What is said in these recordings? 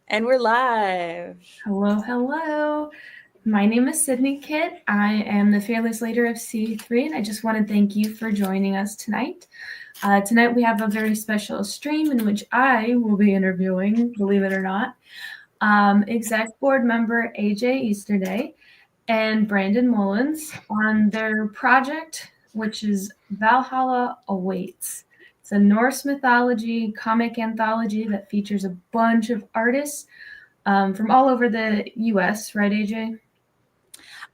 And we're live. Hello, hello. My name is Sydney Kitt. I am the fearless leader of C3, and I just want to thank you for joining us tonight. Tonight we have a very special stream in which I will be interviewing, believe it or not, exec board member AJ Easterday and Brandon Mullins on their project, which is Valhalla Awaits. It's a Norse mythology comic anthology that features a bunch of artists from all over the U.S., right, AJ?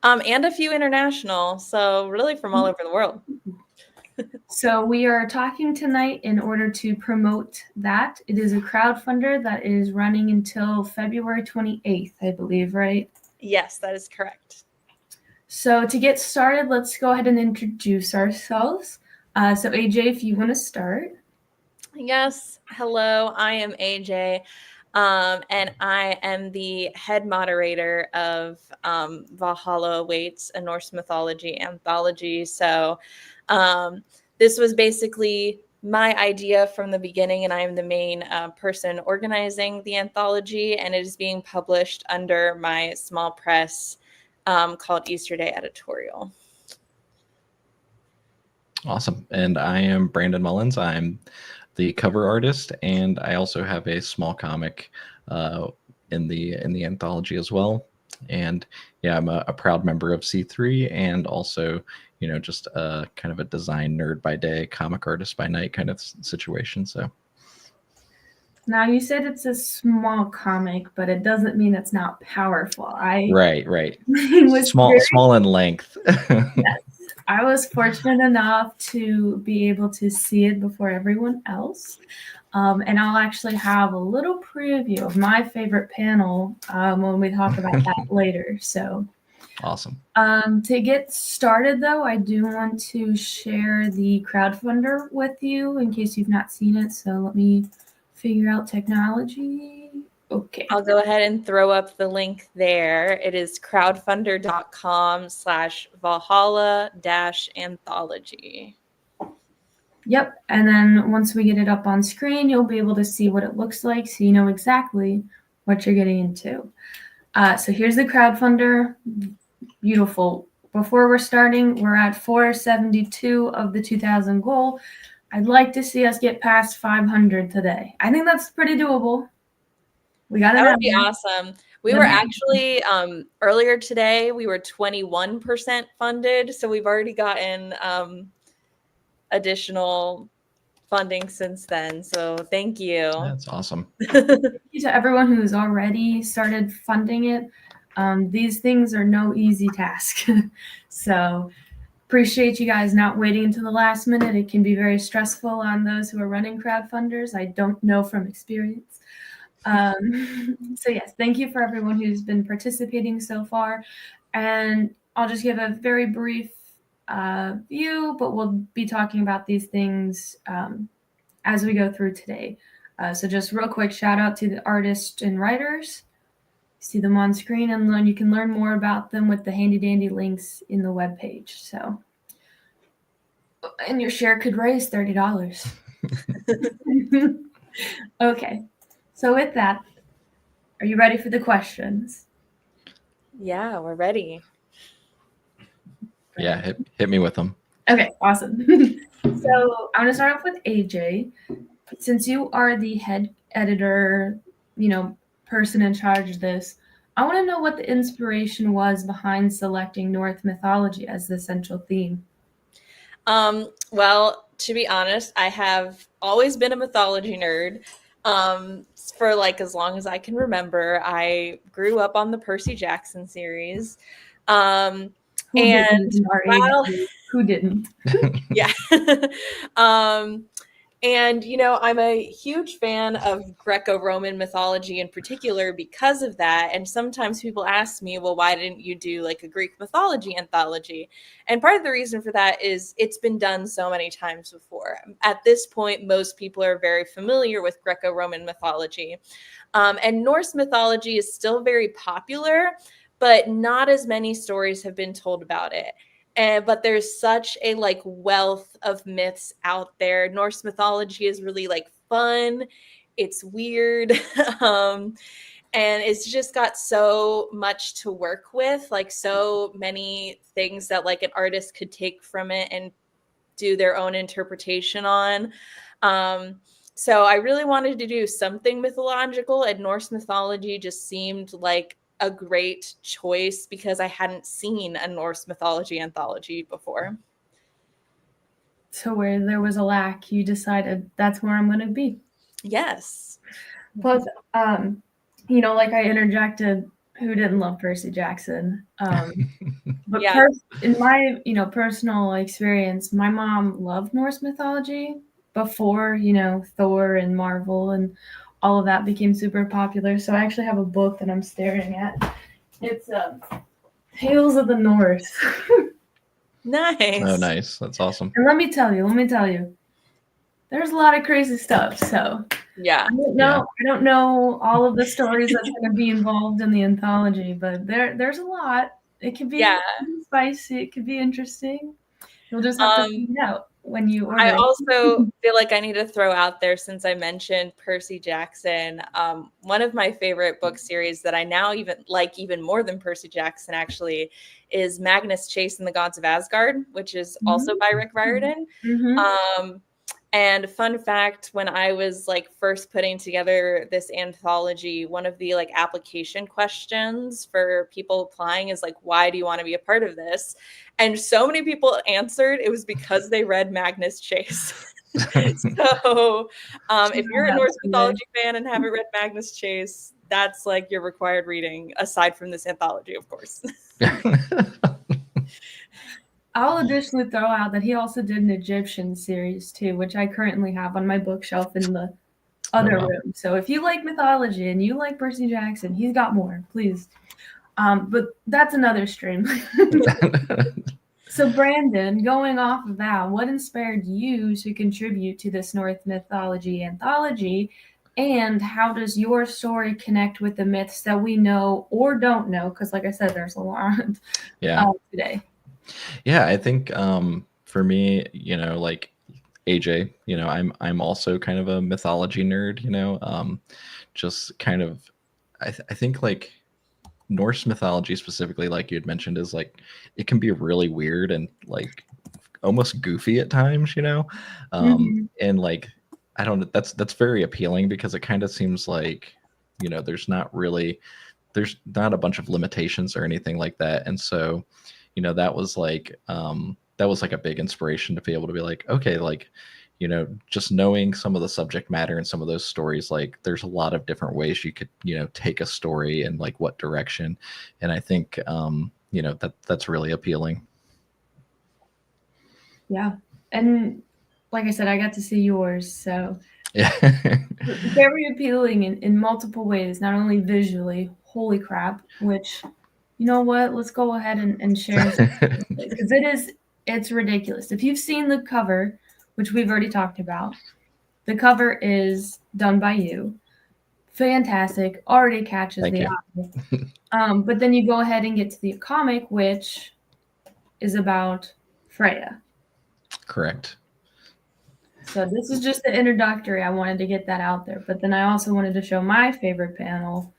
And a few international, so really from all over the world. So we are talking tonight in order to promote that. It is a crowdfunder that is running until February 28th, I believe, right? Yes, that is correct. So to get started, let's go ahead and introduce ourselves. So AJ, if you want to start. Yes, hello, I am AJ, and I am the head moderator of Valhalla Awaits, a Norse mythology anthology. So this was basically my idea from the beginning, and I am the main person organizing the anthology, and it is being published under my small press called Easterday Editorial. Awesome. And I am Brandon Mullins. I'm the cover artist, and I also have a small comic in the anthology as well. And yeah, I'm a proud member of C3, and also, just a kind of a design nerd by day, comic artist by night kind of situation. So now you said it's a small comic, but it doesn't mean it's not powerful. Right. was small in length. Yes. I was fortunate enough to be able to see it before everyone else. And I'll actually have a little preview of my favorite panel when we talk about that later. So awesome. To get started, though, I do want to share the crowdfunder with you in case you've not seen it. So let me figure out technology. Okay. I'll go ahead and throw up the link there. It is crowdfunder.com/Valhalla-anthology. Yep. And then once we get it up on screen, you'll be able to see what it looks like so you know exactly what you're getting into. So here's the crowdfunder. Beautiful. Before we're starting, we're at 472 of the 2,000 goal. I'd like to see us get past 500 today. I think that's pretty doable. We got it. That would be awesome. We were actually earlier today, we were 21% funded. So we've already gotten additional funding since then. So thank you. That's awesome. Thank you to everyone who's already started funding it. These things are no easy task. So appreciate you guys not waiting until the last minute. It can be very stressful on those who are running crowdfunders. I don't know from experience. So yes, thank you for everyone who's been participating so far. And I'll just give a very brief view, but we'll be talking about these things as we go through today. So just real quick, shout out to the artists and writers. See them on screen, and then you can learn more about them with the handy dandy links in the webpage. So, and your share could raise $30. Okay. So with that, are you ready for the questions? Yeah, we're ready. Yeah, hit me with them. Okay, awesome. So I'm gonna start off with AJ. Since you are the head editor, person in charge of this, I want to know what the inspiration was behind selecting Norse mythology as the central theme. Well, to be honest, I have always been a mythology nerd. For like as long as I can remember. I grew up on the Percy Jackson series. Who didn't? Yeah. And, I'm a huge fan of Greco-Roman mythology in particular because of that. And sometimes people ask me, well, why didn't you do like a Greek mythology anthology? And part of the reason for that is it's been done so many times before. At this point, most people are very familiar with Greco-Roman mythology. And Norse mythology is still very popular, but not as many stories have been told about it. But there's such a wealth of myths out there. Norse mythology is really fun. It's weird. and it's just got so much to work with, like so many things that like an artist could take from it and do their own interpretation on. So I really wanted to do something mythological, and Norse mythology just seemed like a great choice because I hadn't seen a Norse mythology anthology before. So where there was a lack, you decided that's where I'm going to be. Yes. Plus, like I interjected, who didn't love Percy Jackson? But Yeah. in my, personal experience, my mom loved Norse mythology before, Thor and Marvel and all of that became super popular. So I actually have a book that I'm staring at. It's Tales of the Norse. Nice. Oh, nice. That's awesome. And let me tell you, there's a lot of crazy stuff. So Yeah. I don't know all of the stories that's going to be involved in the anthology, but there's a lot. It could be spicy. It could be interesting. You'll just have to find out when you order. I also feel like I need to throw out there, since I mentioned Percy Jackson, one of my favorite book series that I now even more than Percy Jackson actually is Magnus Chase and the Gods of Asgard, which is also by Rick Riordan. And fun fact, when I was like first putting together this anthology, one of the like application questions for people applying is like, why do you want to be a part of this? And so many people answered it was because they read Magnus Chase. So if you're a Norse mythology fan and haven't read Magnus Chase, that's like your required reading, aside from this anthology, of course. I'll additionally throw out that he also did an Egyptian series too, which I currently have on my bookshelf in the other room. So if you like mythology and you like Percy Jackson, he's got more, please. But that's another stream. So Brandon, going off of that, what inspired you to contribute to this Norse mythology anthology? And how does your story connect with the myths that we know or don't know? Because like I said, there's a lot today. Yeah, I think for me, like AJ, I'm also kind of a mythology nerd, just kind of I think like Norse mythology specifically, like you had mentioned, is like it can be really weird and like almost goofy at times, and like I don't know, that's very appealing because it kind of seems like there's not a bunch of limitations or anything like that, and so that was like a big inspiration to be able to be like, okay, like just knowing some of the subject matter and some of those stories, like there's a lot of different ways you could take a story and like what direction, and I think that's really appealing. Yeah, and like I said, I got to see yours, so yeah. Very appealing in multiple ways, not only visually. Holy crap! Which, you know what? Let's go ahead and share because it's ridiculous. If you've seen the cover, which we've already talked about, the cover is done by you. Fantastic, already catches Thank the you. eye. But then you go ahead and get to the comic, which is about Freya. Correct. So this is just the introductory. I wanted to get that out there, but then I also wanted to show my favorite panel.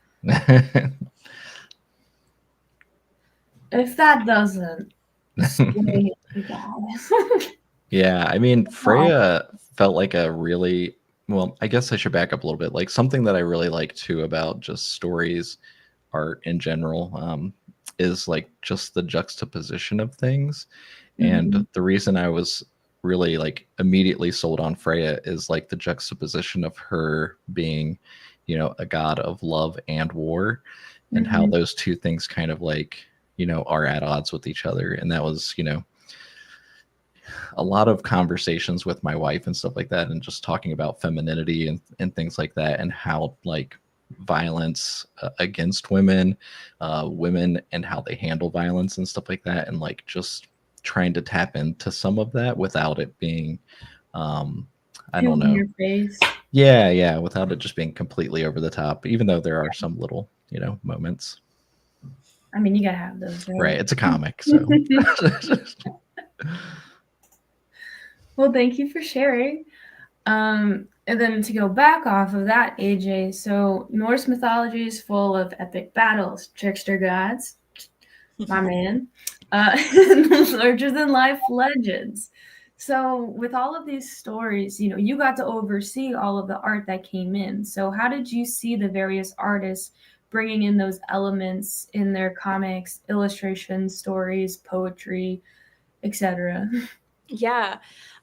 If that doesn't sway you guys. Yeah, I mean, Freya felt like a really, well, I guess I should back up a little bit. Like something that I really like too about just stories, art in general, is like just the juxtaposition of things. And the reason I was really like immediately sold on Freya is like the juxtaposition of her being, a god of love and war, and how those two things kind of like, are at odds with each other. And that was, a lot of conversations with my wife and stuff like that, and just talking about femininity and things like that, and how like violence against women and how they handle violence and stuff like that, and like just trying to tap into some of that without it being I don't know, your face. yeah, without it just being completely over the top, even though there are some little moments. I mean, you gotta have those, right? It's a comic, so well, thank you for sharing. And then to go back off of that, AJ, so Norse mythology is full of epic battles, trickster gods, my man, larger than life legends. So with all of these stories, you got to oversee all of the art that came in. So how did you see the various artists bringing in those elements in their comics, illustrations, stories, poetry, etc.? Yeah.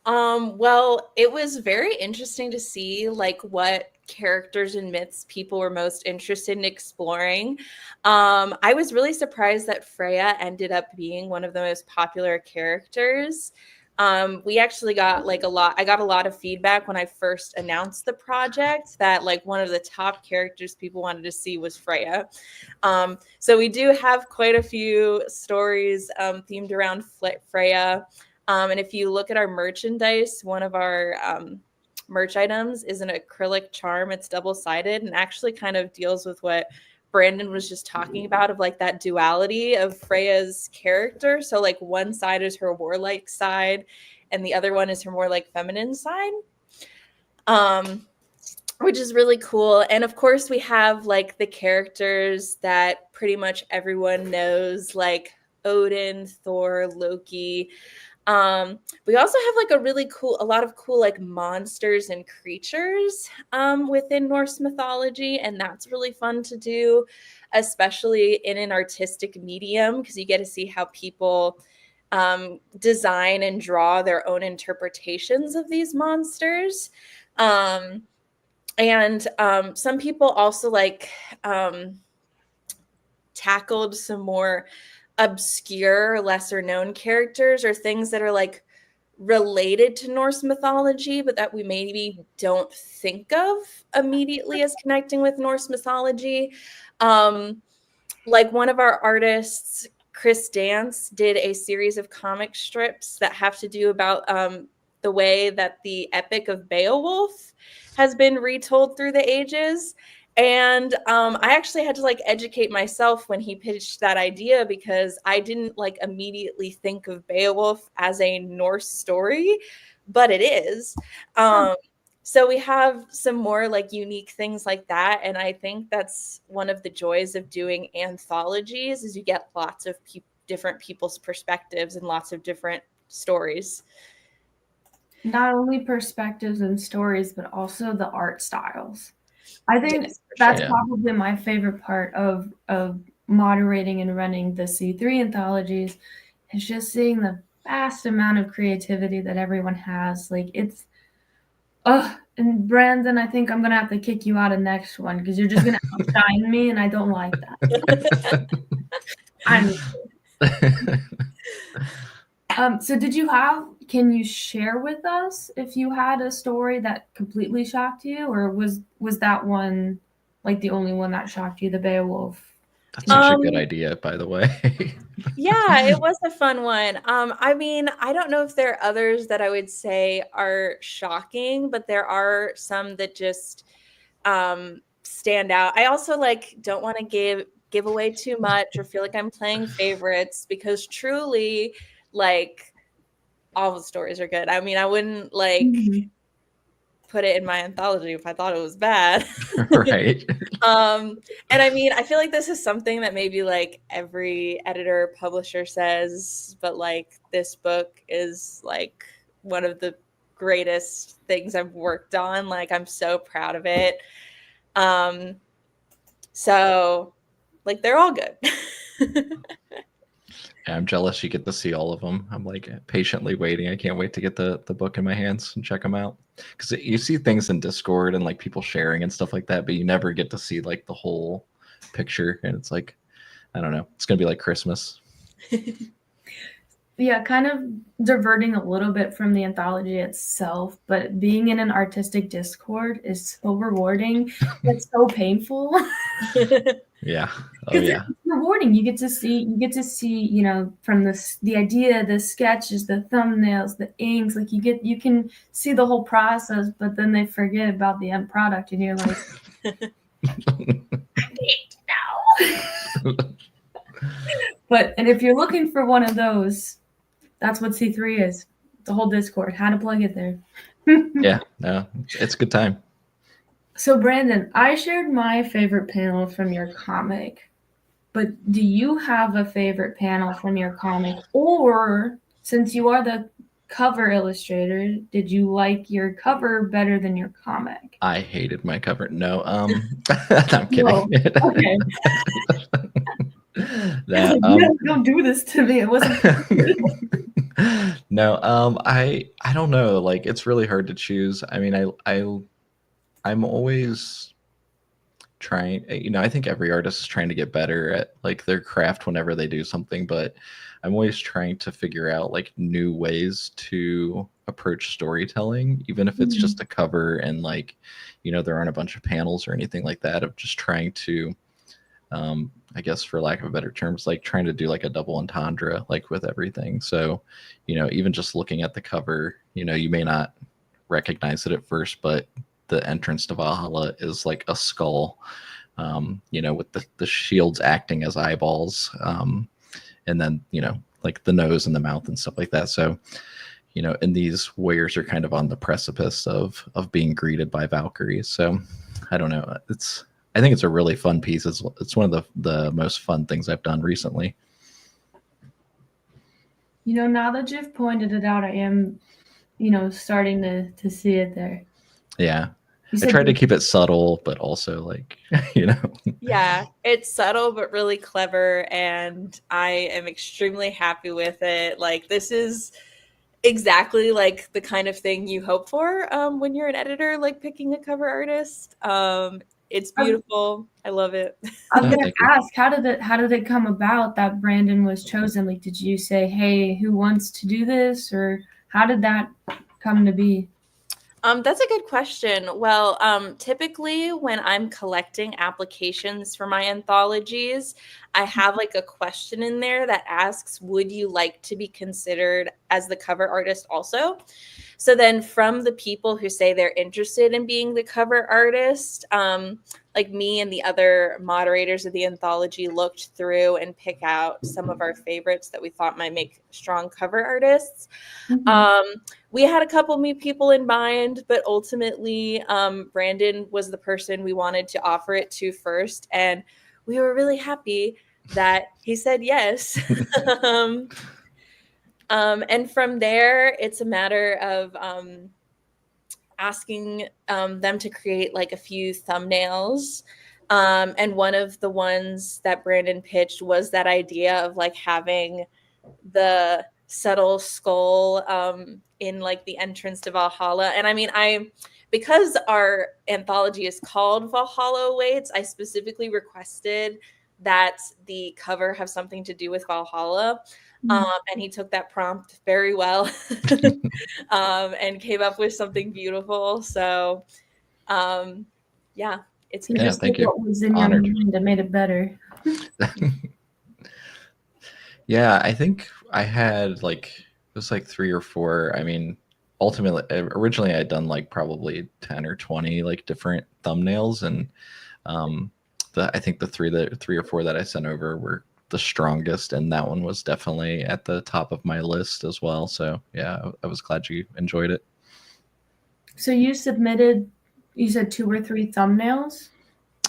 Well, it was very interesting to see like what characters and myths people were most interested in exploring. I was really surprised that Freya ended up being one of the most popular characters. We actually got like I got a lot of feedback when I first announced the project that like one of the top characters people wanted to see was Freya. So we do have quite a few stories themed around Freya. And if you look at our merchandise, one of our merch items is an acrylic charm. It's double-sided and actually kind of deals with what Brandon was just talking about of like that duality of Freya's character. So like one side is her warlike side and the other one is her more like feminine side. Which is really cool. And of course we have like the characters that pretty much everyone knows, like Odin, Thor, Loki. We also have like a lot of cool like monsters and creatures within Norse mythology, and that's really fun to do, especially in an artistic medium, because you get to see how people design and draw their own interpretations of these monsters. And some people also like tackled some more obscure, lesser known characters or things that are like related to Norse mythology, but that we maybe don't think of immediately as connecting with Norse mythology. Like one of our artists, Chris Dance, did a series of comic strips that have to do about the way that the Epic of Beowulf has been retold through the ages. And I actually had to like educate myself when he pitched that idea because I didn't like immediately think of Beowulf as a Norse story, but it is. So we have some more like unique things like that, and I think that's one of the joys of doing anthologies is you get lots of different people's perspectives and lots of different stories. Not only perspectives and stories, but also the art styles. I think Yes, for that's sure. probably my favorite part of moderating and running the C3 anthologies is just seeing the vast amount of creativity that everyone has. Like it's and Brandon, I think I'm gonna have to kick you out of next one because you're just gonna outshine me, and I don't like that. I'm so can you share with us if you had a story that completely shocked you, or was that one like the only one that shocked you, the Beowulf? That's such a good idea, by the way. Yeah, it was a fun one. I mean, I don't know if there are others that I would say are shocking, but there are some that just stand out. I also like don't want to give away too much or feel like I'm playing favorites because truly, like all the stories are good. I mean, I wouldn't like put it in my anthology if I thought it was bad. Right. And I mean, I feel like this is something that maybe like every editor publisher says, but like this book is like one of the greatest things I've worked on. Like I'm so proud of it. So like they're all good. I'm jealous you get to see all of them. I'm like patiently waiting. I can't wait to get the book in my hands and check them out. Because you see things in Discord and like people sharing and stuff like that, but you never get to see like the whole picture. And it's like, I don't know. It's gonna be like Christmas. Yeah, kind of diverting a little bit from the anthology itself, but being in an artistic Discord is so rewarding. It's so painful. Yeah. Oh yeah. It's rewarding. You get to see, from the idea, the sketches, the thumbnails, the inks, like you can see the whole process, but then they forget about the end product and you're like, I need to know. And if you're looking for one of those, that's what C3 is. The whole Discord, how to plug it there. Yeah, no, it's a good time. So, Brandon, I shared my favorite panel from your comic, but do you have a favorite panel from your comic? Or, since you are the cover illustrator, did you like your cover better than your comic? I hated my cover. No, I'm kidding. No. Okay. No, No, don't do this to me. It wasn't. no, I don't know. Like, it's really hard to choose. I mean, I'm always trying. I think every artist is trying to get better at like their craft whenever they do something, but I'm always trying to figure out like new ways to approach storytelling, even if it's just a cover and like, there aren't a bunch of panels or anything like that. Of just trying to, I guess for lack of a better terms, like trying to do like a double entendre, like with everything. So, even just looking at the cover, you may not recognize it at first, but the entrance to Valhalla is like a skull, with the shields acting as eyeballs, and then like the nose and the mouth and stuff like that. So, and these warriors are kind of on the precipice of being greeted by Valkyries. So, I don't know. I think it's a really fun piece. It's one of the most fun things I've done recently. Now that you've pointed it out, I am, starting to see it there. Yeah. You I said tried to keep it subtle, but also like, Yeah, it's subtle but really clever, and I am extremely happy with it. Like, this is exactly like the kind of thing you hope for when you're an editor, like picking a cover artist. It's beautiful. I love it. I was Oh, gonna thank you. ask, how did it come about that Brandon was chosen? Like, did you say, "Hey, who wants to do this?" or how did that come to be? That's a good question. Well, typically when I'm collecting applications for my anthologies, I have like a question in there that asks, would you like to be considered as the cover artist also? So then from the people who say they're interested in being the cover artist, like me and the other moderators of the anthology looked through and pick out some of our favorites that we thought might make strong cover artists. Mhm. Um, we had a couple new people in mind, but ultimately, Brandon was the person we wanted to offer it to first. And we were really happy that he said yes. um, and from there, it's a matter of asking them to create like a few thumbnails. And one of the ones that Brandon pitched was that idea of like having the subtle skull in like the entrance to Valhalla. And I mean, because our anthology is called Valhalla Awaits, I specifically requested that the cover have something to do with Valhalla. And he took that prompt very well and came up with something beautiful. So, um, yeah, it's You Yeah, just took thank you. what was in your Honored. mind and made it better. Yeah, I think I had like it was like three or four. I mean, ultimately, originally I'd done like probably 10 or 20 like different thumbnails, and um, I think the three or four that I sent over were the strongest, and that one was definitely at the top of my list as well. So yeah, I was glad you enjoyed it. So you submitted, you said 2 or 3 thumbnails?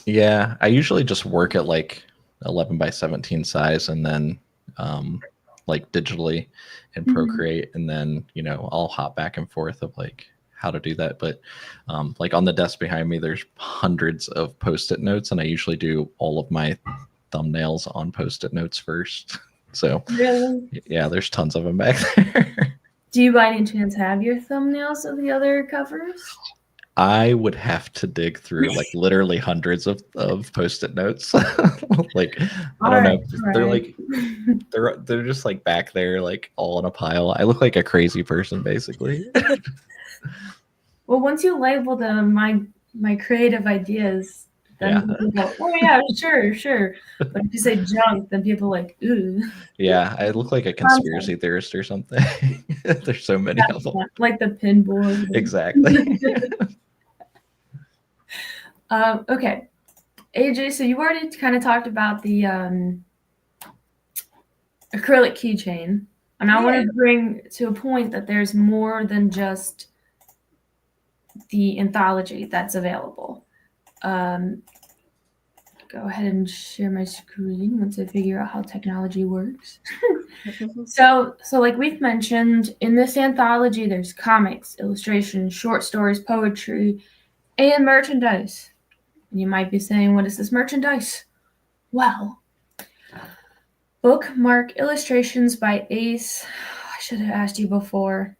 Yeah, I usually just work at like 11 by 17 size, and then um, like digitally in Mhm. Procreate, and then I'll hop back and forth of like how to do that. But like on the desk behind me, there's hundreds of post-it notes, and I usually do all of my thumbnails on post-it notes first. So Really? yeah, there's tons of them back there. Do you by any chance have your thumbnails of the other covers? I would have to dig through like literally hundreds of post-it notes. Like I All don't right, know. all They're right. like they're just like back there, like all in a pile. I look like a crazy person, basically. Well, once you label them my creative ideas, then Yeah, people go, "Oh yeah, sure, sure." But if you say junk, then people are like, "Ooh." yeah. I look like a Content. conspiracy theorist or something. There's so many of them. Like the pinboard. Exactly. Okay, AJ. So you already kind of talked about the acrylic keychain, and I want Yeah. to bring to a point that there's more than just the anthology that's available. Go ahead and share my screen once I figure out how technology works. So like we've mentioned, in this anthology, there's comics, illustrations, short stories, poetry, and merchandise. And you might be saying, what is this merchandise? Well, bookmark illustrations by Ace. I should have asked you before.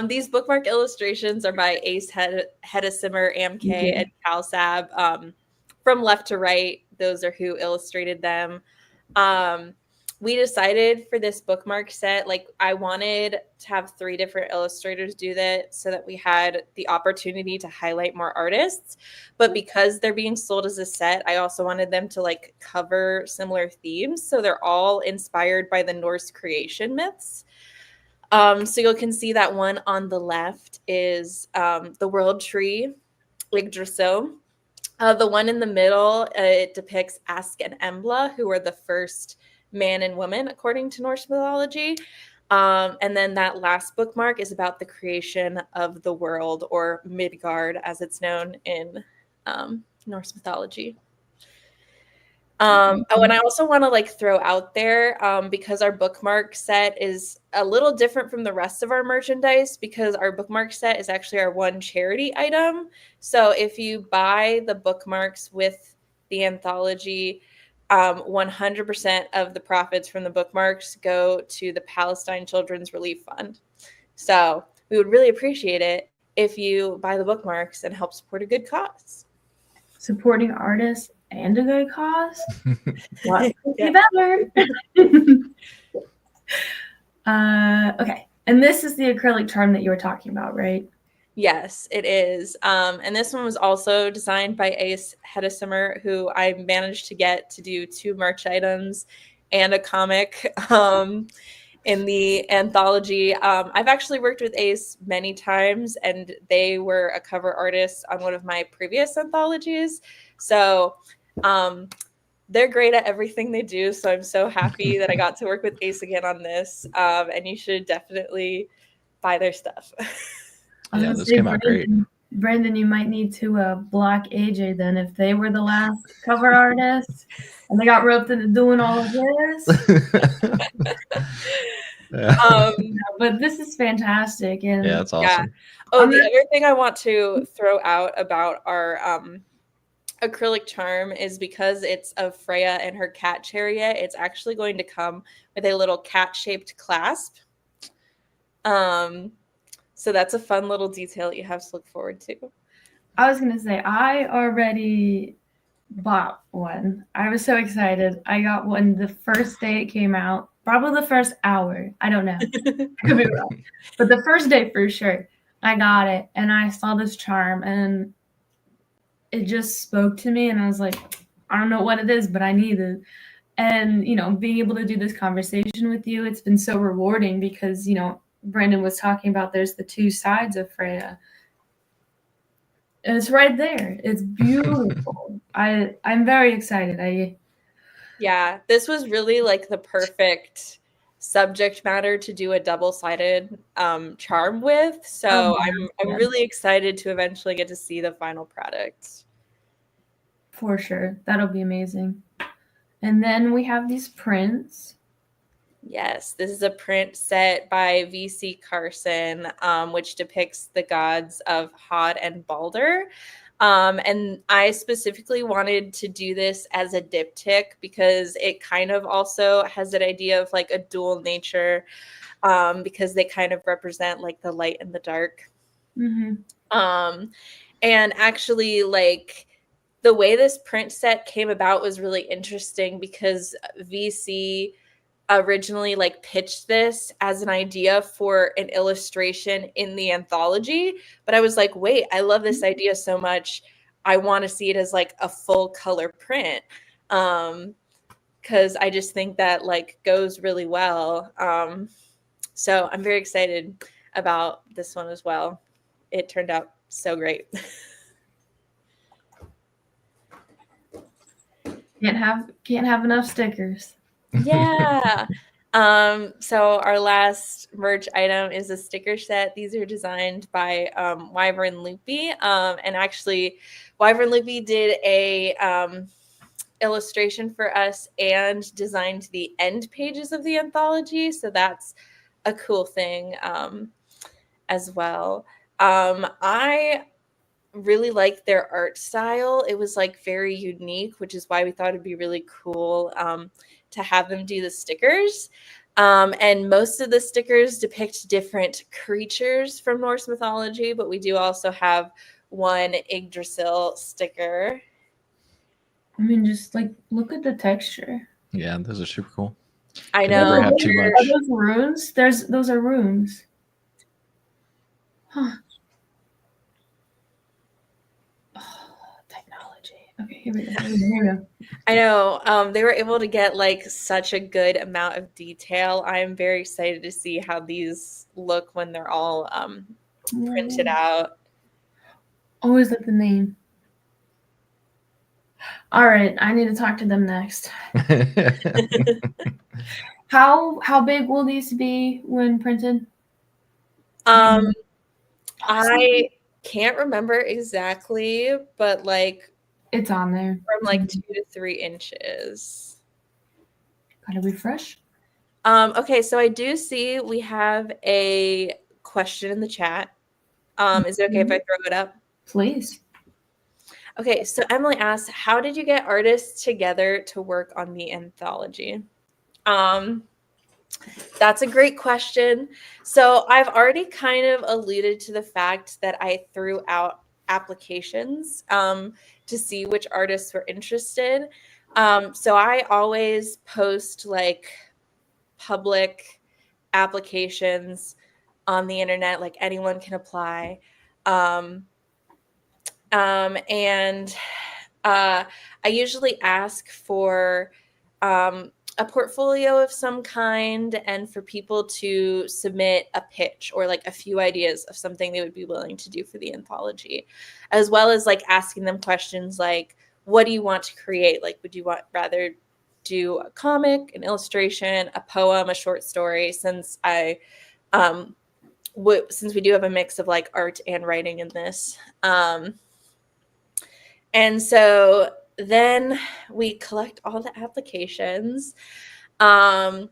These bookmark illustrations are by Ace Hedesimer, AMK, and Calsab. From left to right, those are who illustrated them. We decided for this bookmark set, like I wanted to have 3 different illustrators do that so that we had the opportunity to highlight more artists. But because they're being sold as a set, I also wanted them to like cover similar themes. So they're all inspired by the Norse creation myths. So you can see that one on the left is the world tree, Yggdrasil. The one in the middle, it depicts Ask and Embla, who were the first man and woman according to Norse mythology. And then that last bookmark is about the creation of the world, or Midgard, as it's known in Norse mythology. Oh, and I also want to like throw out there, because our bookmark set is a little different from the rest of our merchandise, because our bookmark set is actually our one charity item. So if you buy the bookmarks with the anthology, 100% of the profits from the bookmarks go to the Palestine Children's Relief Fund. So we would really appreciate it if you buy the bookmarks and help support a good cause. Supporting artists and a good cause? What could be better? Okay. And this is the acrylic charm that you were talking about, right? Yes, it is. And this one was also designed by Ace Hedesimer, who I managed to get to do 2 merch items and a comic in the anthology. I've actually worked with Ace many times, and they were a cover artist on one of my previous anthologies. So they're great at everything they do. So I'm so happy that I got to work with Ace again on this. And you should definitely buy their stuff. Yeah, this came out great. Brandon, you might need to block AJ then if they were the last cover artist and they got roped into doing all of this. But this is fantastic. And yeah, it's awesome. Oh, the other thing I want to throw out about our acrylic charm is because it's of Freya and her cat chariot, it's actually going to come with a little cat-shaped clasp. So that's a fun little detail that you have to look forward to. I was going to say, I already bought one. I was so excited. I got one the first day it came out, probably the first hour. I don't know. Could be wrong. But the first day for sure, I got it. And I saw this charm and it just spoke to me. And I was like, I don't know what it is, but I need it. And, you know, being able to do this conversation with you, it's been so rewarding because, you know, Brandon was talking about there's the 2 sides of Freya. And it's right there. It's beautiful. I'm very excited. Yeah, this was really like the perfect subject matter to do a double-sided charm with. So I'm really excited to eventually get to see the final product. For sure. That'll be amazing. And then we have these prints. Yes, this is a print set by V.C. Carson, which depicts the gods of Hod and Balder. And I specifically wanted to do this as a diptych because it kind of also has that idea of like a dual nature, because they kind of represent like the light and the dark. Mm-hmm. And actually, like, the way this print set came about was really interesting because VC originally like pitched this as an idea for an illustration in the anthology, but I was like, wait, I love this idea so much, I want to see it as like a full color print, because I just think that like goes really well. So I'm very excited about this one as well. It turned out so great. Can't have enough stickers. Yeah. So our last merch item is a sticker set. These are designed by Wyvern Loopy. And actually, Wyvern Loopy did a illustration for us and designed the end pages of the anthology. So that's a cool thing as well. I really liked their art style. It was like very unique, which is why we thought it'd be really cool to have them do the stickers. And most of the stickers depict different creatures from Norse mythology, but we do also have one Yggdrasil sticker. I mean, just like look at the texture. Yeah, those are super cool. I Can know. never have too Are much. those runes? Those are runes. Huh. Oh, technology. Okay, here we go. Here we go. I know. They were able to get like such a good amount of detail. I'm very excited to see how these look when they're all printed out. Always like the name. All right, I need to talk to them next. How big will these be when printed? I can't remember exactly, but like It's on there. from like 2 to 3 inches. Gotta refresh. Okay, so I do see we have a question in the chat. Is it okay if I throw it up? Please. Okay, so Emily asks, how did you get artists together to work on the anthology? That's a great question. So I've already kind of alluded to the fact that I threw out applications to see which artists were interested. So I always post like public applications on the internet, like anyone can apply. And I usually ask for a portfolio of some kind and for people to submit a pitch or like a few ideas of something they would be willing to do for the anthology, as well as like asking them questions like, what do you want to create? Like, would you rather do a comic, an illustration, a poem, a short story? Since since we do have a mix of like art and writing in this. And so then we collect all the applications and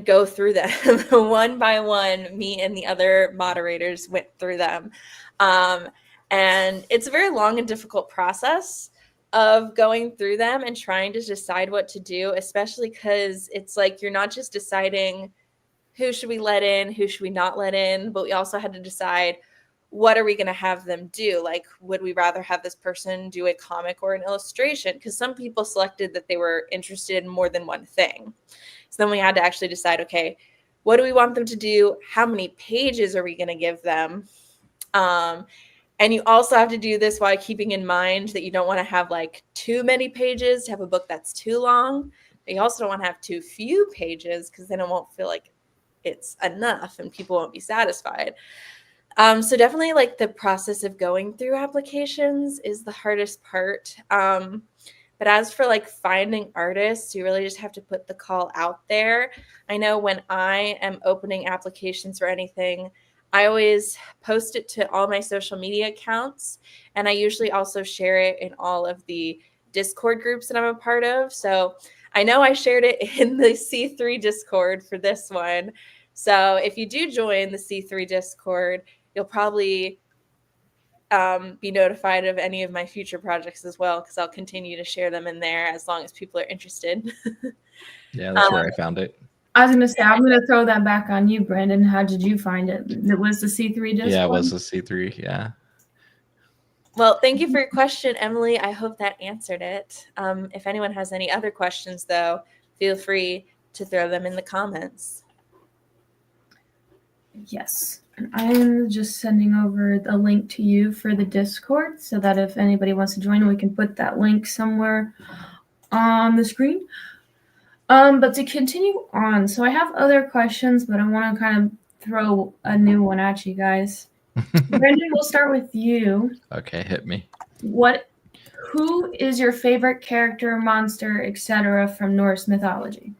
go through them one by one. Me and the other moderators went through them. And it's a very long and difficult process of going through them and trying to decide what to do, especially because it's like you're not just deciding who should we let in, who should we not let in, but we also had to decide what are we going to have them do? Like, would we rather have this person do a comic or an illustration? Because some people selected that they were interested in more than one thing. So then we had to actually decide, okay, what do we want them to do? How many pages are we going to give them? And you also have to do this while keeping in mind that you don't want to have like too many pages to have a book that's too long. But you also don't want to have too few pages because then it won't feel like it's enough and people won't be satisfied. So definitely like the process of going through applications is the hardest part. But as for like finding artists, you really just have to put the call out there. I know when I am opening applications for anything, I always post it to all my social media accounts. And I usually also share it in all of the Discord groups that I'm a part of. So I know I shared it in the C3 Discord for this one. So if you do join the C3 Discord, you'll probably be notified of any of my future projects as well, because I'll continue to share them in there as long as people are interested. Yeah, that's where I found it. I was gonna say, I'm gonna throw that back on you, Brandon. How did you find it? It was the C3 Discord? Yeah, it was a C3, yeah. Well, thank you for your question, Emily. I hope that answered it. If anyone has any other questions, though, feel free to throw them in the comments. Yes. And I'm just sending over a link to you for the Discord so that if anybody wants to join, we can put that link somewhere on the screen. But to continue on, so I have other questions, but I want to kind of throw a new one at you guys. Brendan, we'll start with you. Okay, hit me. Who is your favorite character, monster, etc. from Norse mythology?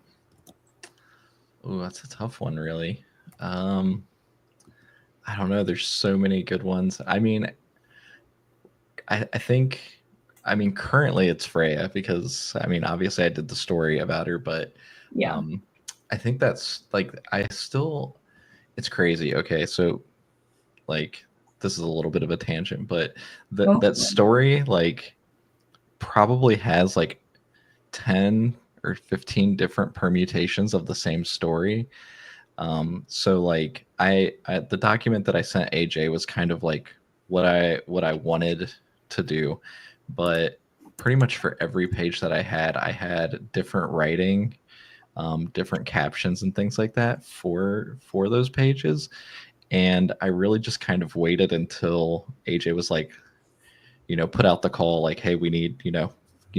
Ooh, that's a tough one, really. I don't know. There's so many good ones. I mean, I think, I mean, currently it's Freya because, I mean, obviously I did the story about her, but Yeah. um, I think that's like, I still, it's crazy. Okay. So, like, this is a little bit of a tangent, but Go that for it. story, like, probably has like 10 or 15 different permutations of the same story. So like I the document that I sent AJ was kind of like what I wanted to do, but pretty much for every page that I had different writing, different captions and things like that for those pages. And I really just kind of waited until AJ was like, put out the call like, hey, we need, you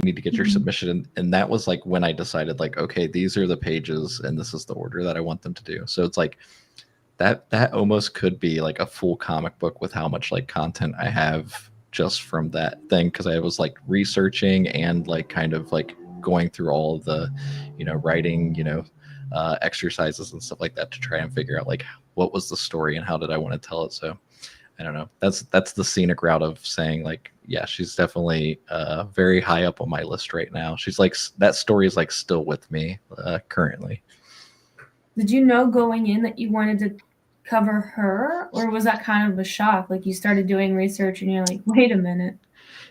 need to get your Mhm. submission in. And that was like when I decided like, okay, these are the pages and this is the order that I want them to do. So it's like that almost could be like a full comic book with how much like content I have just from that thing, because I was like researching and like kind of like going through all of the writing exercises and stuff like that to try and figure out like what was the story and how did I want to tell it. So I don't know. That's the scenic route of saying like, yeah, she's definitely very high up on my list right now. She's like that story is like still with me currently. Did you know going in that you wanted to cover her, or was that kind of a shock? Like you started doing research and you're like, wait a minute.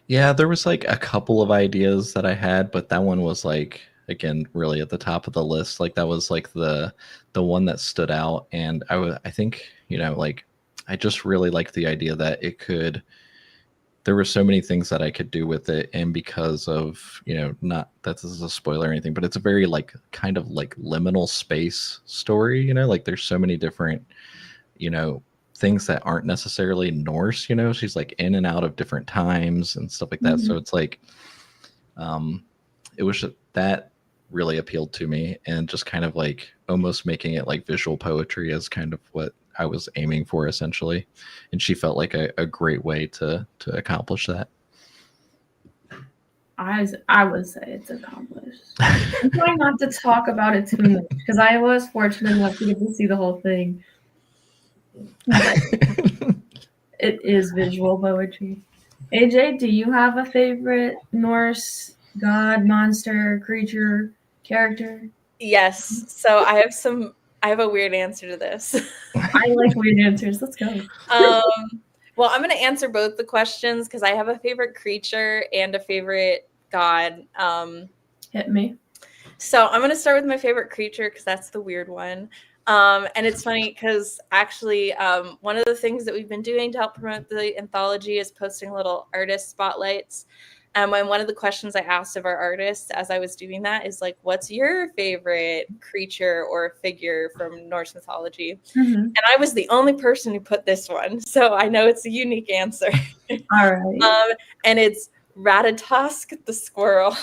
Yeah, there was like a couple of ideas that I had, but that one was like again really at the top of the list. Like that was like the one that stood out, and I think like I just really liked the idea that it could. There were so many things that I could do with it, and because of not that this is a spoiler or anything, but it's a very like kind of like liminal space story. Like there's so many different you know things that aren't necessarily Norse. She's like in and out of different times and stuff like that. So Mhm. it's like um it was that really appealed to me, and just kind of like almost making it like visual poetry is kind of what I was aiming for essentially. And she felt like a great way to accomplish that. I would say it's accomplished. I'm trying not to talk about it too much because I was fortunate enough to get to see the whole thing. But it is visual poetry. AJ, do you have a favorite Norse god, monster, creature, character? Yes. So I have a weird answer to this. I like weird answers. Let's go. Well, I'm going to answer both the questions because I have a favorite creature and a favorite god. Hit me. So I'm going to start with my favorite creature because that's the weird one. And it's funny because actually, one of the things that we've been doing to help promote the anthology is posting little artist spotlights. And one of the questions I asked of our artists as I was doing that is like, what's your favorite creature or figure from Norse mythology? Mm-hmm. And I was the only person who put this one. So I know it's a unique answer. All right. And it's Ratatosk the squirrel.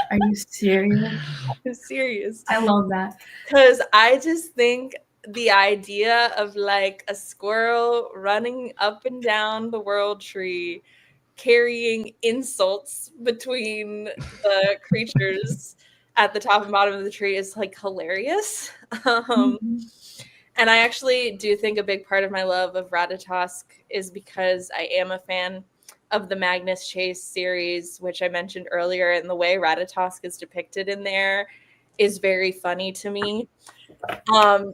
Are you serious? I'm serious. I love that. Because I just think the idea of like a squirrel running up and down the world tree carrying insults between the creatures at the top and bottom of the tree is like hilarious. Mhm. And I actually do think a big part of my love of Ratatosk is because I am a fan of the Magnus Chase series, which I mentioned earlier, and the way Ratatosk is depicted in there is very funny to me.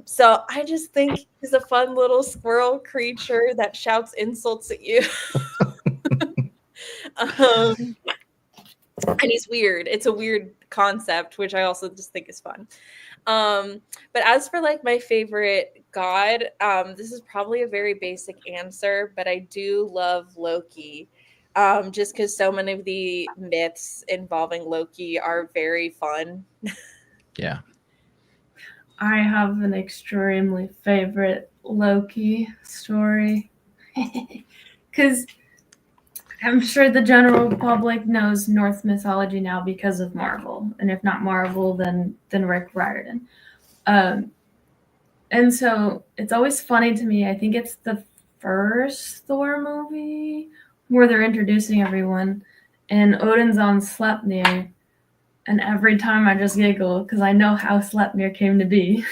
So I just think he's a fun little squirrel creature that shouts insults at you. um, and he's weird. It's a weird concept, which I also just think is fun. But as for like my favorite god, this is probably a very basic answer, but I do love Loki. Just because so many of the myths involving Loki are very fun. Yeah. I have an extremely favorite Loki story. Because I'm sure the general public knows Norse mythology now because of Marvel, and if not Marvel, then Rick Riordan. Um, and so it's always funny to me. I think it's the first Thor movie where they're introducing everyone, and Odin's on Sleipnir, And every time I just giggle because I know how Sleipnir came to be.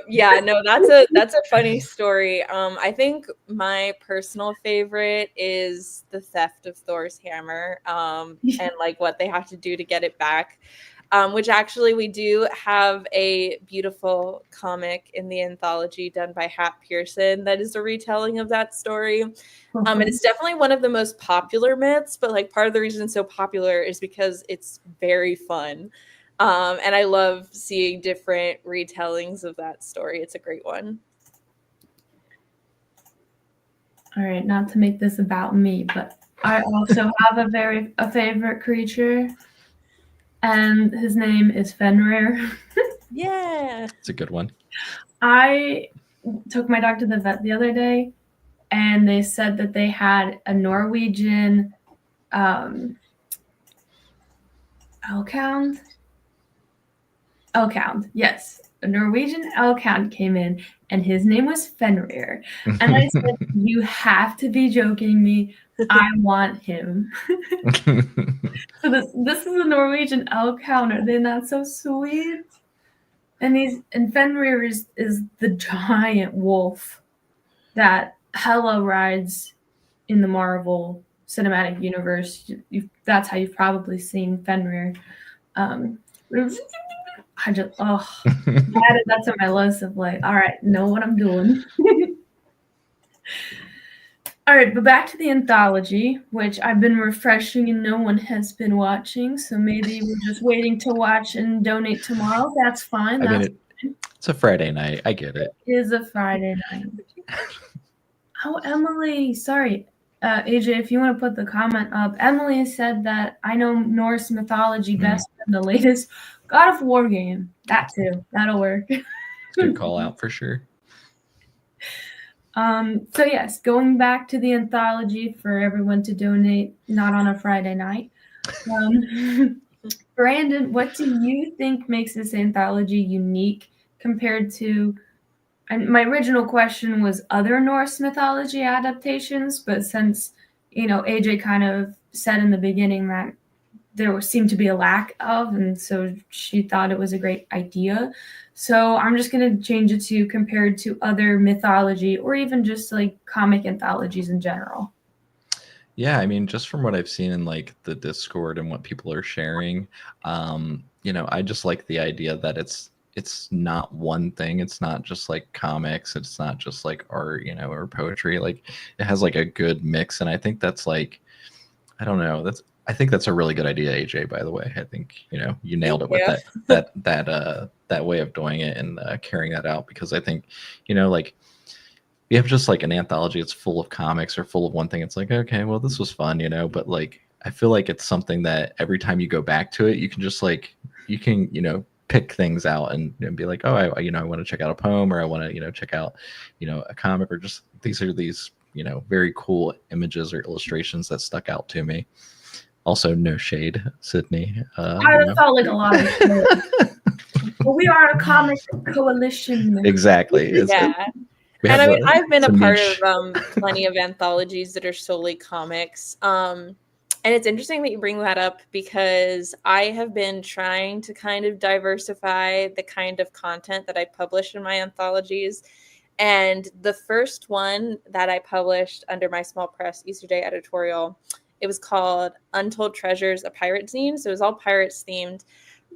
Yeah, no, that's a funny story. I think my personal favorite is the theft of Thor's hammer, and like what they have to do to get it back. Which actually we do have a beautiful comic in the anthology done by Hat Pearson that is a retelling of that story. And it's definitely one of the most popular myths, but like part of the reason it's so popular is because it's very fun. And I love seeing different retellings of that story. It's a great one. All right, not to make this about me, but I also have a favorite creature, and his name is Fenrir. Yeah. It's a good one. I took my dog to the vet the other day, and they said that they had a Norwegian elkhound. Elkhound, yes. A Norwegian elkhound came in, and his name was Fenrir. And I said, "You have to be joking me. I want him." So this is a Norwegian elkhound. Are they not so sweet? And Fenrir is the giant wolf that Hela rides in the Marvel Cinematic Universe. That's how you've probably seen Fenrir. I just added that to my list of like, all right, know what I'm doing. All right, but back to the anthology, which I've been refreshing and no one has been watching. So maybe we're just waiting to watch and donate tomorrow. That's fine. It's a Friday night. I get it. It is a Friday night. Oh, Emily, sorry. AJ, if you want to put the comment up, Emily said that I know Norse mythology best than the latest God of War game. That too. That'll work. Good call out for sure. So yes, going back to the anthology for everyone to donate, not on a Friday night. Brandon, what do you think makes this anthology unique compared to? And my original question was other Norse mythology adaptations, but since AJ kind of said in the beginning that there seemed to be a lack of, and so she thought it was a great idea. So I'm just going to change it to compared to other mythology or even just like comic anthologies in general. Yeah, I mean, just from what I've seen in like the Discord and what people are sharing, I just like the idea that it's not one thing. It's not just like comics. It's not just like art, or poetry. Like it has like a good mix, and I think that's like, I don't know. I think that's a really good idea, AJ. By the way, I think you nailed it with that way of doing it and carrying that out, because I think like you have just like an anthology, it's full of comics or full of one thing. It's like, okay, well, this was fun, but like I feel like it's something that every time you go back to it, you can just like pick things out and be like, oh, I want to check out a poem, or I want to check out a comic, or just these very cool images or illustrations that stuck out to me. Also, no shade, Sydney. I felt like a lot of shade. But we are a comic coalition. Exactly. Yeah. And I mean, I've been a part of plenty of anthologies that are solely comics. And it's interesting that you bring that up, because I have been trying to kind of diversify the kind of content that I publish in my anthologies. And the first one that I published under my small press Easter Day editorial, it was called Untold Treasures, a Pirate Zine. So it was all pirates themed.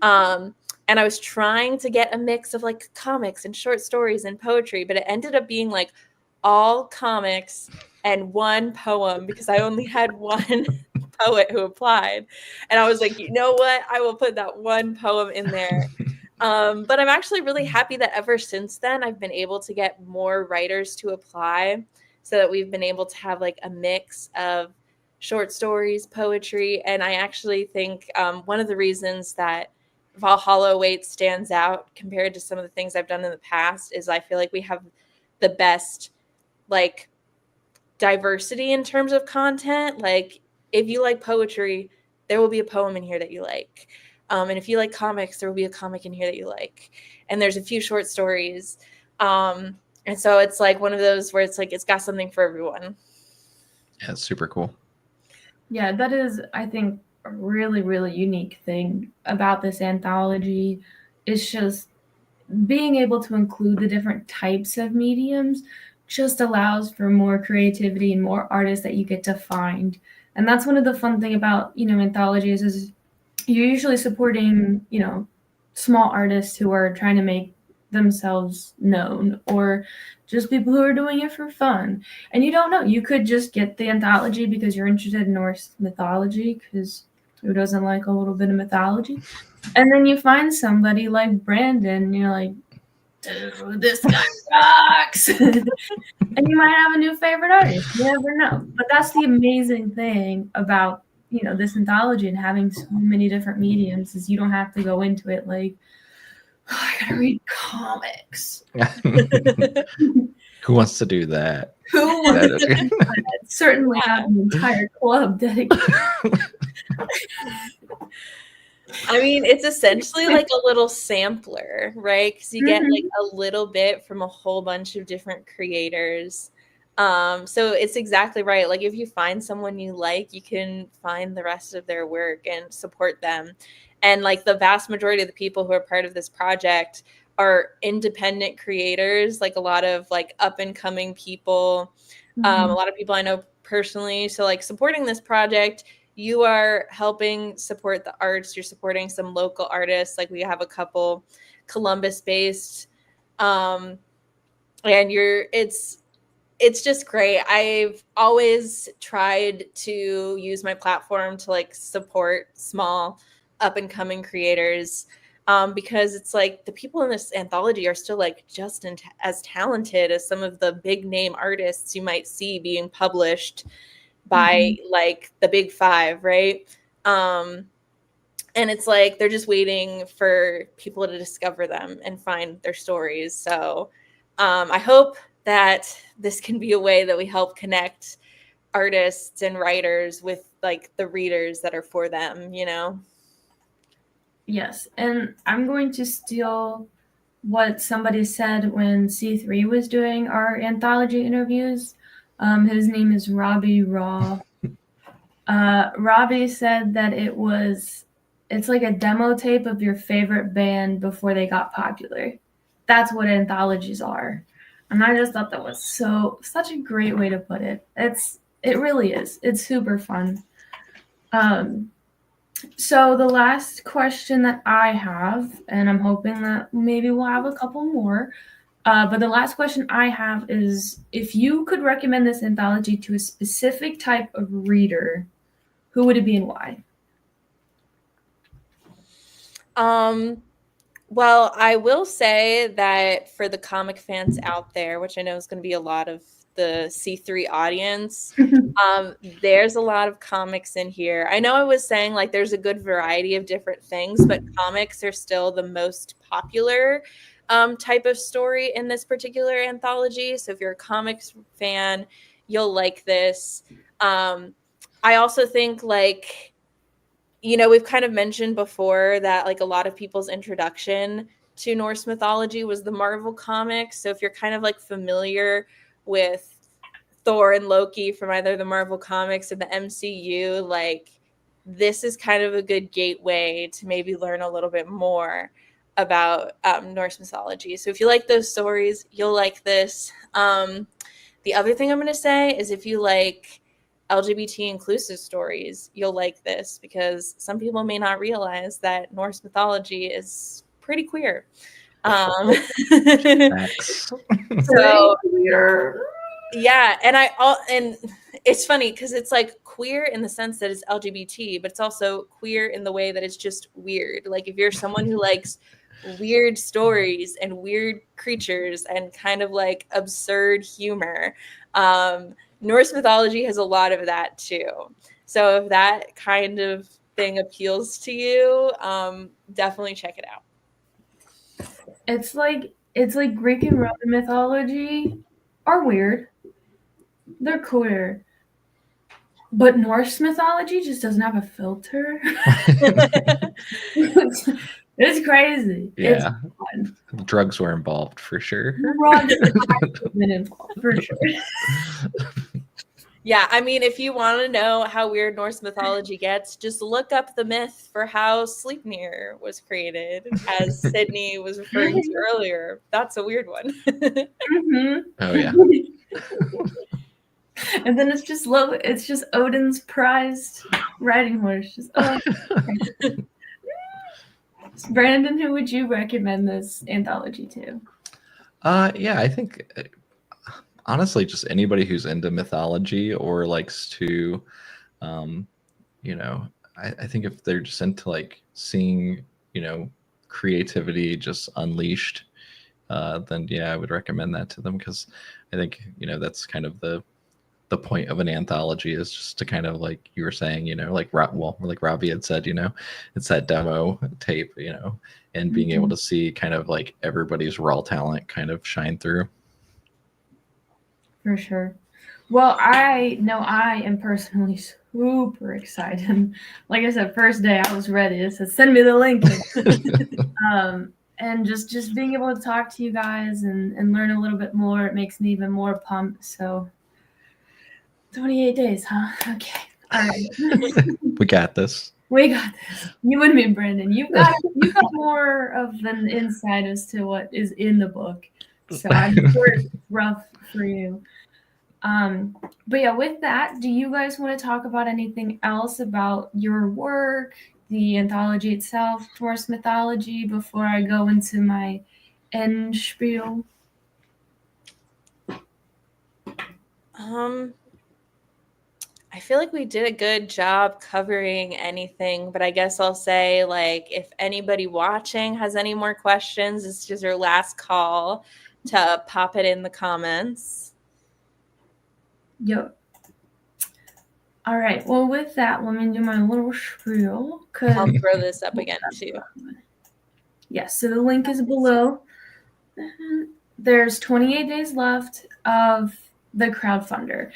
And I was trying to get a mix of like comics and short stories and poetry, but it ended up being like all comics and one poem, because I only had one poet who applied. And I was like, you know what? I will put that one poem in there. But I'm actually really happy that ever since then, I've been able to get more writers to apply, so that we've been able to have like a mix of short stories, poetry. And I actually think one of the reasons that Valhalla Awaits stands out compared to some of the things I've done in the past is I feel like we have the best like diversity in terms of content. Like if you like poetry, there will be a poem in here that you like. And if you like comics, there will be a comic in here that you like. And there's a few short stories. And so it's like one of those where it's like it's got something for everyone. Yeah, it's super cool. Yeah, that is, I think, a really, really unique thing about this anthology. It's just being able to include the different types of mediums just allows for more creativity and more artists that you get to find. And that's one of the fun thing about, anthologies is you're usually supporting, small artists who are trying to make themselves known, or just people who are doing it for fun. And you don't know, you could just get the anthology because you're interested in Norse mythology, because who doesn't like a little bit of mythology? And then you find somebody like Brandon, and you're like, dude, this guy rocks. And you might have a new favorite artist. You never know. But that's the amazing thing about, this anthology and having so many different mediums, is you don't have to go into it like, oh, I gotta read comics. Who wants to do that? Who wants to do that? Certainly have an entire club dedicated. I mean, it's essentially like a little sampler, right? Because you get like a little bit from a whole bunch of different creators. So it's exactly right. Like if you find someone you like, you can find the rest of their work and support them. And like the vast majority of the people who are part of this project are independent creators, like a lot of like up and coming people, a lot of people I know personally. So like supporting this project, you are helping support the arts. You're supporting some local artists. Like we have a couple Columbus based, and it's just great. I've always tried to use my platform to like support small up and coming creators, because it's like the people in this anthology are still like just as talented as some of the big name artists you might see being published by like the big five, right? And it's like they're just waiting for people to discover them and find their stories. So I hope that this can be a way that we help connect artists and writers with like the readers that are for them, Yes, and I'm going to steal what somebody said when C3 was doing our anthology interviews. His name is Robbie Raw. Robbie said that it's like a demo tape of your favorite band before they got popular. That's what anthologies are. And I just thought that was such a great way to put it. It really is. It's super fun. So the last question that I have, and I'm hoping that maybe we'll have a couple more, but the last question I have is, if you could recommend this anthology to a specific type of reader, who would it be and why? Well, I will say that for the comic fans out there, which I know is going to be a lot of the C3 audience, there's a lot of comics in here. I know I was saying like there's a good variety of different things, but comics are still the most popular type of story in this particular anthology. So if you're a comics fan, you'll like this. I also think like, we've kind of mentioned before that like a lot of people's introduction to Norse mythology was the Marvel comics. So if you're kind of like familiar with Thor and Loki from either the Marvel comics or the MCU, like this is kind of a good gateway to maybe learn a little bit more about Norse mythology. So if you like those stories, you'll like this. The other thing I'm going to say is if you like LGBT inclusive stories, you'll like this, because some people may not realize that Norse mythology is pretty queer. So yeah, and it's funny because it's like queer in the sense that it's LGBT, but it's also queer in the way that it's just weird. Like if you're someone who likes weird stories and weird creatures and kind of like absurd humor, Norse mythology has a lot of that too. So if that kind of thing appeals to you, definitely check it out. It's like Greek and Roman mythology are weird. They're queer. But Norse mythology just doesn't have a filter. It's crazy. Yeah. It's drugs were involved for sure. Drugs have been involved for sure. Yeah, I mean, if you want to know how weird Norse mythology gets, just look up the myth for how Sleipnir was created, as Sydney was referring to earlier. That's a weird one. Mhm. Oh yeah. And then it's just Odin's prized riding horse. Just Brandon, who would you recommend this anthology to? Yeah, I think honestly, just anybody who's into mythology or likes to, um, I think if they're just into like seeing, creativity just unleashed, then yeah, I would recommend that to them because I think that's kind of the point of an anthology is just to kind of like you were saying, like like Robbie had said, it's that demo tape, and being able to see kind of like everybody's raw talent kind of shine through. For sure. Well, I know I am personally super excited. Like I said, first day I was ready. I said, send me the link. And just being able to talk to you guys and learn a little bit more, it makes me even more pumped. So 28 days, huh? Okay. All right. We got this. We got this. You and me, Brandon. You've got more of an insight as to what is in the book. So I'm sure it's rough for you. But yeah, with that, do you guys want to talk about anything else about your work, the anthology itself, Norse mythology, before I go into my end spiel? I feel like we did a good job covering anything, but I guess I'll say, like, if anybody watching has any more questions, it's just your last call to pop it in the comments. Yep. All right. Well, with that, let me do my little spiel. I'll throw this up again too. Yes, so the link is below. There's 28 days left of the crowdfunder.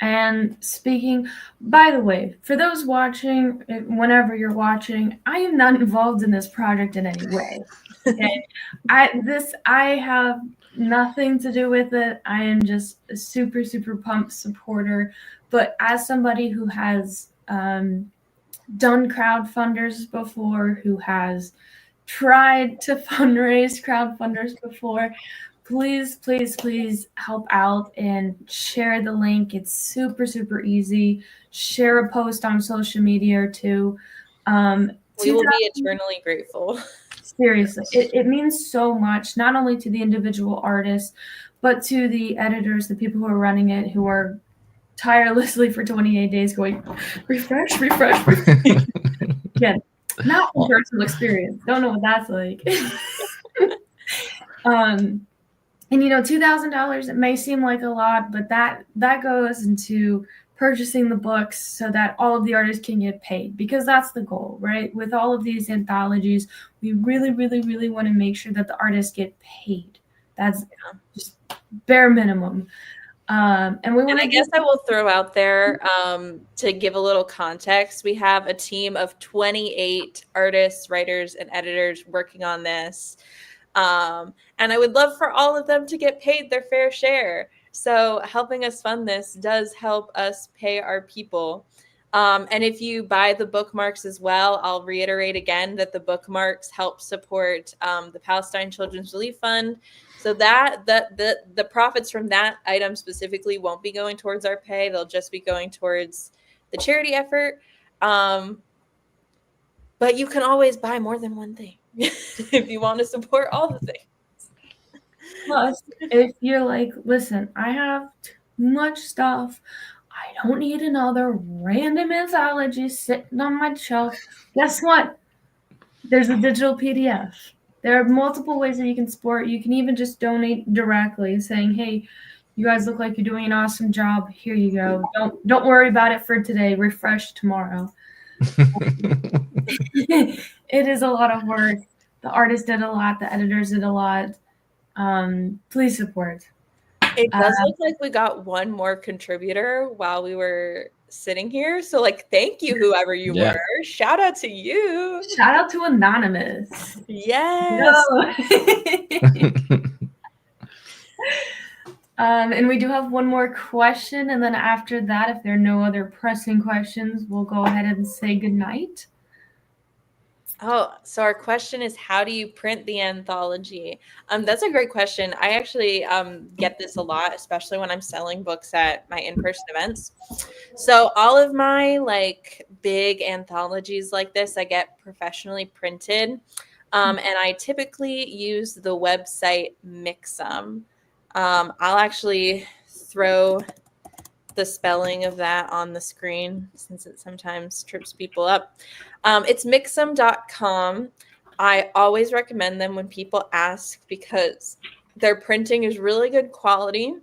And speaking, by the way, for those watching, whenever you're watching, I am not involved in this project in any way. Okay? I have nothing to do with it. I am just a super, super pumped supporter. But as somebody who has done crowdfunders before, who has tried to fundraise crowdfunders before, please, please, please help out and share the link. It's super, super easy. Share a post on social media or two. We will be eternally grateful. Seriously, it means so much, not only to the individual artists, but to the editors, the people who are running it, who are tirelessly for 28 days going, refresh, refresh, refresh. Again, not from personal experience. Don't know what that's like. And $2,000, it may seem like a lot, but that goes into purchasing the books so that all of the artists can get paid, because that's the goal, right? With all of these anthologies, we really, really, really want to make sure that the artists get paid. That's just bare minimum. And I guess I will throw out there, to give a little context, we have a team of 28 artists, writers, and editors working on this. And I would love for all of them to get paid their fair share. So helping us fund this does help us pay our people. And if you buy the bookmarks as well, I'll reiterate again that the bookmarks help support the Palestine Children's Relief Fund. So that the profits from that item specifically won't be going towards our pay. They'll just be going towards the charity effort. But you can always buy more than one thing if you want to support all the things. Plus, if you're like, listen, I have too much stuff. I don't need another random anthology sitting on my shelf. Guess what? There's a digital PDF. There are multiple ways that you can support. You can even just donate directly, saying, "Hey, you guys look like you're doing an awesome job. Here you go. Don't worry about it for today. Refresh tomorrow." It is a lot of work. The artist did a lot. The editors did a lot. Please support. It does look like we got one more contributor while we were sitting here. So, like, thank you, whoever you were. Shout out to you. Shout out to Anonymous. Yes. And we do have one more question, and then after that, if there are no other pressing questions, we'll go ahead and say goodnight. Oh, so our question is, how do you print the anthology? That's a great question. I actually get this a lot, especially when I'm selling books at my in-person events. So all of my like big anthologies like this, I get professionally printed, and I typically use the website Mixum. I'll actually throw the spelling of that on the screen since it sometimes trips people up. It's mixum.com. I always recommend them when people ask because their printing is really good quality.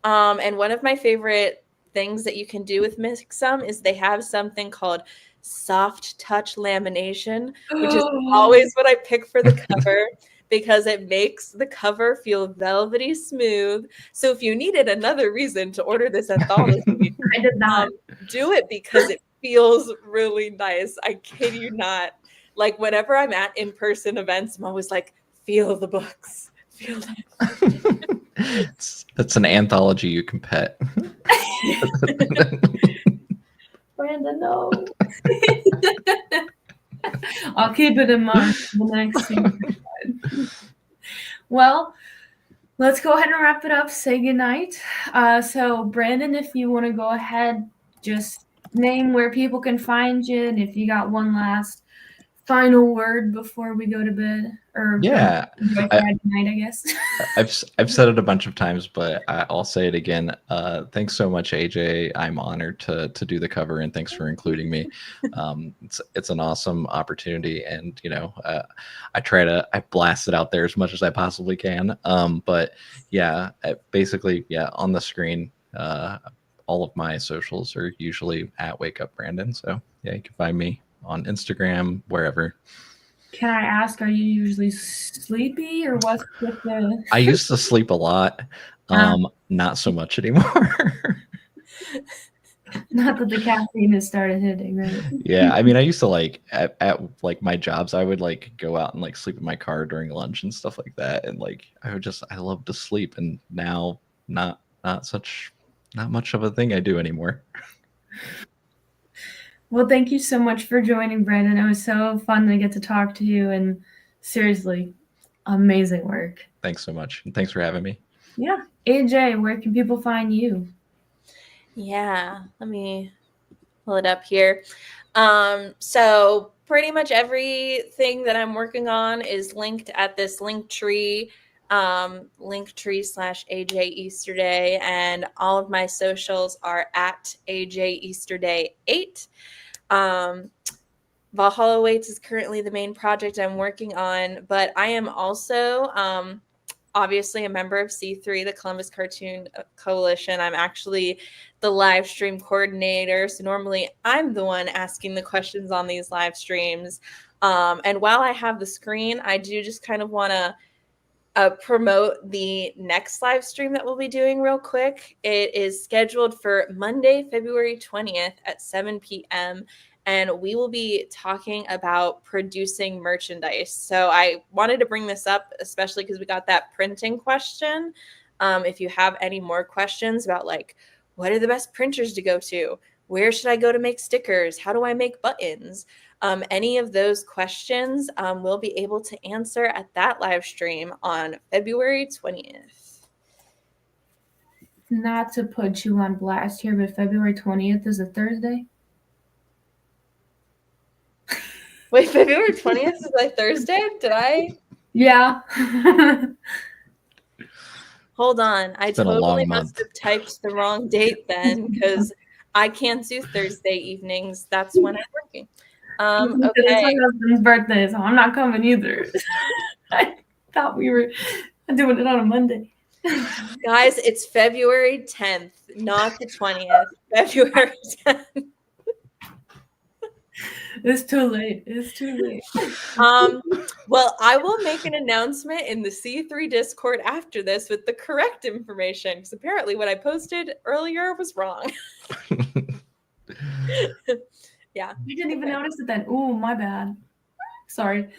And one of my favorite things that you can do with Mixum is they have something called soft touch lamination, which is always what I pick for the cover because it makes the cover feel velvety smooth. So if you needed another reason to order this anthology, I did not. do it because it feels really nice. I kid you not. Like whenever I'm at in-person events, I'm always like, feel the books. Feel them. It's an anthology you can pet. Brandon, no. I'll keep it in mind for the next season. Well, let's go ahead and wrap it up. Say goodnight. So, Brandon, if you want to go ahead, just name where people can find you, and if you got one last final word before we go to bed, or Yeah, enjoy Friday night, I guess. I've said it a bunch of times, but I'll say it again. Thanks so much, AJ. I'm honored to do the cover, and thanks for including me. It's an awesome opportunity, and I blast it out there as much as I possibly can. But yeah, basically, yeah, on the screen, all of my socials are usually at Wake Up Brandon. So yeah, you can find me on Instagram, wherever. Can I ask, are you usually sleepy, or what's with the... I used to sleep a lot. Not so much anymore. Not that the caffeine has started hitting, right? Yeah, I mean, I used to like at like my jobs, I would like go out and like sleep in my car during lunch and stuff like that, and like I love to sleep, and now not not much of a thing I do anymore. Well, thank you so much for joining, Brandon. It was so fun to get to talk to you, and seriously, amazing work. Thanks so much, and thanks for having me. Yeah. AJ, where can people find you? Yeah, let me pull it up here. So pretty much everything that I'm working on is linked at this link tree, linktree/AJ Easterday, and all of my socials are at AJ Easterday 8. Valhalla Waits is currently the main project I'm working on, but I am also obviously a member of C3, the Columbus Cartoon Coalition. I'm actually the live stream coordinator. So normally I'm the one asking the questions on these live streams. And while I have the screen, I do just kind of want to promote the next live stream that we'll be doing real quick. It is scheduled for Monday, February 20th at 7 p.m. And we will be talking about producing merchandise. So I wanted to bring this up, especially because we got that printing question. If you have any more questions about like, what are the best printers to go to? Where should I go to make stickers? How do I make buttons? Any of those questions we'll be able to answer at that live stream on February 20th. Not to put you on blast here, but February 20th is a Thursday. Wait, February 20th is like Thursday? Did I? Yeah. Hold on. I It's been a totally long must month. have typed the wrong date then because I can't do Thursday evenings. That's when I'm working. It's my Okay. husband's birthday, so I'm not coming either. I thought we were doing it on a Monday. Guys, it's February 10th, not the 20th. February 10th. It's too late. It's too late. Well, I will make an announcement in the C3 Discord after this with the correct information because apparently what I posted earlier was wrong. Yeah. I didn't even notice it then. Ooh, my bad. Sorry.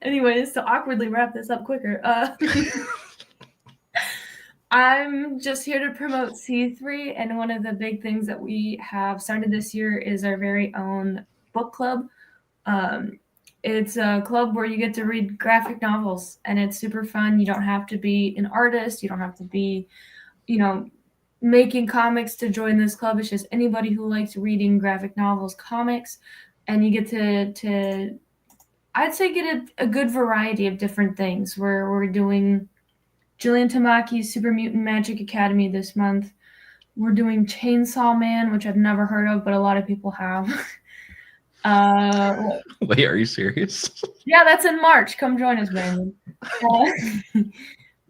Anyways, to awkwardly wrap this up quicker. I'm just here to promote C3, and one of the big things that we have started this year is our very own book club. It's a club where you get to read graphic novels, and it's super fun. You don't have to be an artist. You don't have to be, making comics to join this club. It's just anybody who likes reading graphic novels, comics, and you get to I'd say get a good variety of different things. We're doing Julian Tamaki's Super Mutant Magic Academy this month. We're doing Chainsaw Man, which I've never heard of, but a lot of people have. Wait, are you serious? Yeah, that's in March. Come join us, Brandon.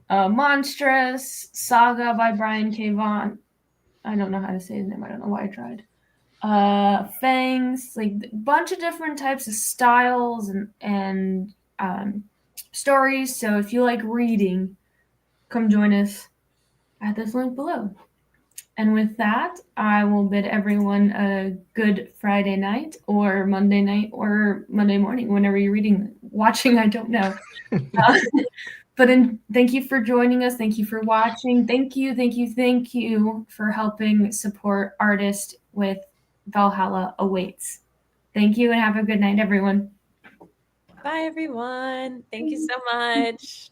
Monstrous, Saga by Brian K. Vaughan. I don't know how to say his name. I don't know why I tried. Fangs, like a bunch of different types of styles and stories. So if you like reading, come join us at this link below. And with that, I will bid everyone a good Friday night or Monday night or Monday morning, whenever you're watching, I don't know. Thank you for joining us. Thank you for watching. Thank you for helping support artists with Valhalla Awaits. Thank you and have a good night, everyone. Bye, everyone. Thank you so much.